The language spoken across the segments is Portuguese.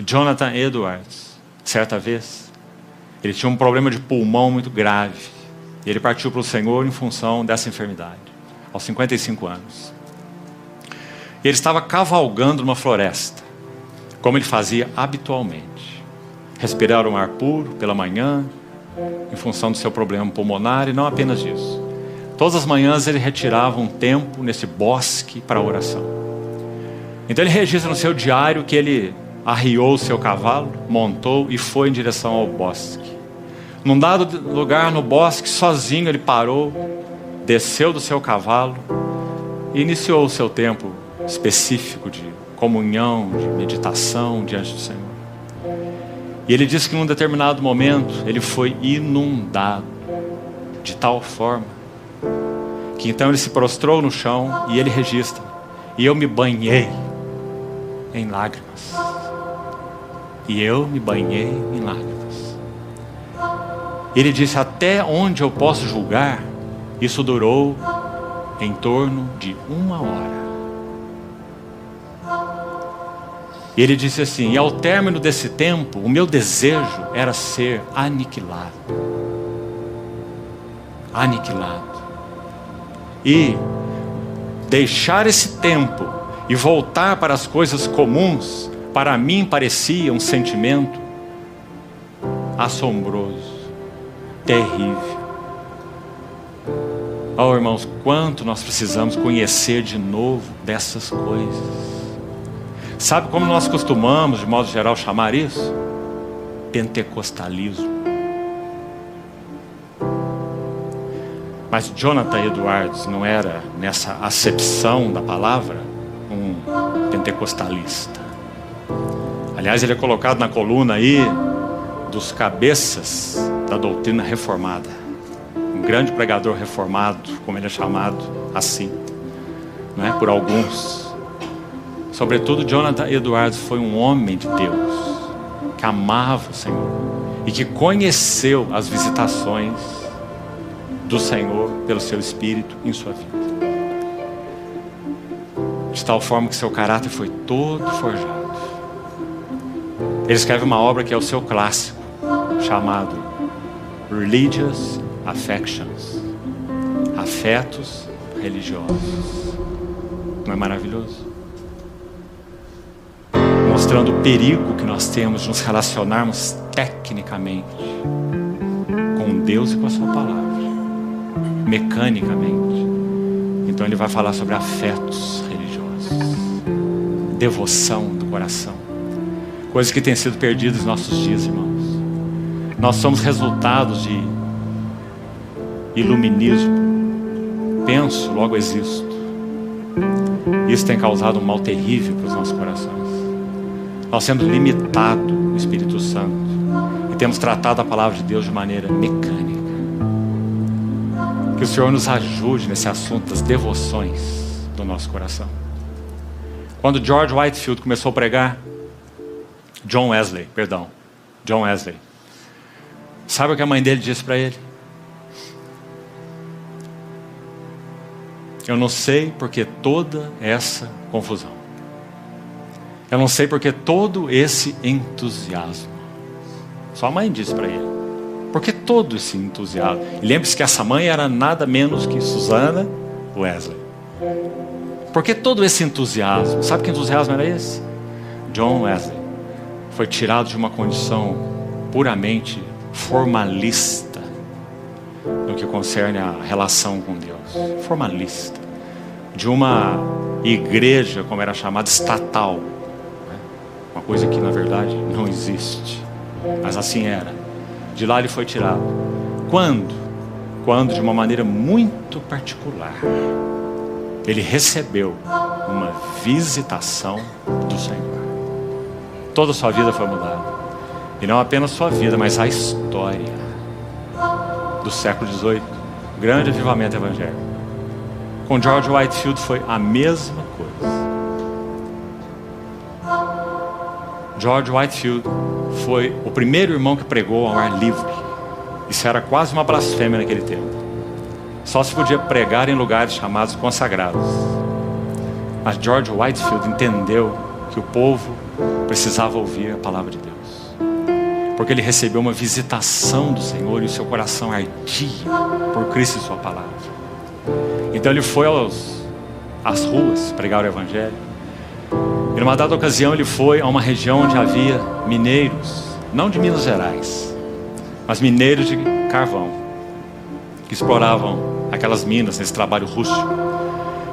Jonathan Edwards, certa vez, ele tinha um problema de pulmão muito grave. E ele partiu para o Senhor em função dessa enfermidade, aos 55 anos. E ele estava cavalgando numa floresta, como ele fazia habitualmente. Respirar um ar puro pela manhã, em função do seu problema pulmonar, e não apenas disso. Todas as manhãs ele retirava um tempo nesse bosque para a oração. Então ele registra no seu diário que ele arriou o seu cavalo, montou e foi em direção ao bosque. Num dado lugar no bosque, sozinho ele parou, desceu do seu cavalo e iniciou o seu tempo específico de comunhão, de meditação diante do Senhor. E ele diz que num determinado momento ele foi inundado de tal forma que então ele se prostrou no chão e ele registra: e eu me banhei em lágrimas. E eu me banhei em lágrimas. Ele disse: até onde eu posso julgar, isso durou em torno de 1 hora. E ele disse assim: e ao término desse tempo, o meu desejo era ser aniquilado. Aniquilado. E deixar esse tempo e voltar para as coisas comuns, para mim parecia um sentimento assombroso, terrível. Oh, irmãos, quanto nós precisamos conhecer de novo dessas coisas. Sabe como nós costumamos, de modo geral, chamar isso? Pentecostalismo. Mas Jonathan Edwards não era, nessa acepção da palavra, um pentecostalista. Aliás, ele é colocado na coluna aí dos cabeças da doutrina reformada. Um grande pregador reformado, como ele é chamado assim, não é? Por alguns. Sobretudo, Jonathan Edwards foi um homem de Deus, que amava o Senhor e que conheceu as visitações do Senhor pelo seu Espírito em sua vida. De tal forma que seu caráter foi todo forjado. Ele escreve uma obra que é o seu clássico, chamado Religious Affections, afetos religiosos. Não é maravilhoso? Mostrando o perigo que nós temos de nos relacionarmos tecnicamente com Deus e com a sua palavra, mecanicamente. Então ele vai falar sobre afetos religiosos, devoção do coração, coisas que têm sido perdidas em nossos dias, irmãos. Nós somos resultados de iluminismo. Penso, logo existo. Isso tem causado um mal terrível para os nossos corações. Nós temos limitado o Espírito Santo e temos tratado a palavra de Deus de maneira mecânica. Que o Senhor nos ajude nesse assunto das devoções do nosso coração. Quando George Whitefield começou a pregar, John Wesley, sabe o que a mãe dele disse para ele? Eu não sei porque toda essa confusão. Eu não sei porque todo esse entusiasmo. Sua mãe disse para ele: por que todo esse entusiasmo? E lembre-se que essa mãe era nada menos que Susana Wesley. Por que todo esse entusiasmo? Sabe que entusiasmo era esse? John Wesley foi tirado de uma condição puramente formalista no que concerne a relação com Deus. Formalista. De uma igreja, como era chamada, estatal. Uma coisa que na verdade não existe, mas assim era. De lá ele foi tirado. Quando? Quando, de uma maneira muito particular, ele recebeu uma visitação do Senhor. Toda a sua vida foi mudada. E não apenas sua vida, mas a história do século XVIII. Grande avivamento evangélico. Com George Whitefield foi a mesma coisa. George Whitefield foi o primeiro irmão que pregou ao ar livre. Isso era quase uma blasfêmia naquele tempo. Só se podia pregar em lugares chamados consagrados. Mas George Whitefield entendeu que o povo precisava ouvir a palavra de Deus. Porque ele recebeu uma visitação do Senhor e o seu coração ardia por Cristo e sua palavra. Então ele foi às ruas pregar o evangelho. E numa dada ocasião ele foi a uma região onde havia mineiros, não de Minas Gerais, mas mineiros de carvão, que exploravam aquelas minas nesse trabalho rústico.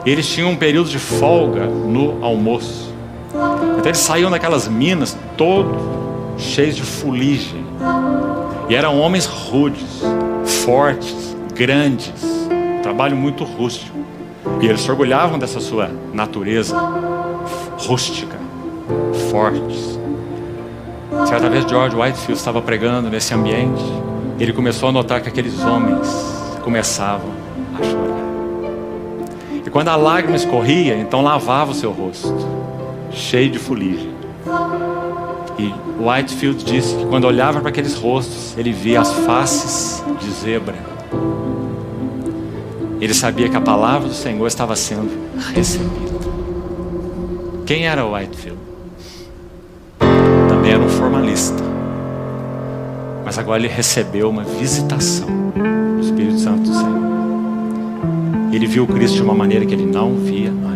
E eles tinham um período de folga no almoço. Então eles saíam daquelas minas todos cheios de fuligem. E eram homens rudes, fortes, grandes, trabalho muito rústico. E eles se orgulhavam dessa sua natureza rústica, fortes. Certa vez George Whitefield estava pregando nesse ambiente. Ele começou a notar que aqueles homens começavam a chorar. E quando a lágrima escorria, então lavava o seu rosto, cheio de fuligem. E Whitefield disse que quando olhava para aqueles rostos, ele via as faces de zebra. Ele sabia que a palavra do Senhor estava sendo recebida. Quem era Whitefield? Também era um formalista. Mas agora ele recebeu uma visitação do Espírito Santo do Senhor. Ele viu Cristo de uma maneira que ele não via antes.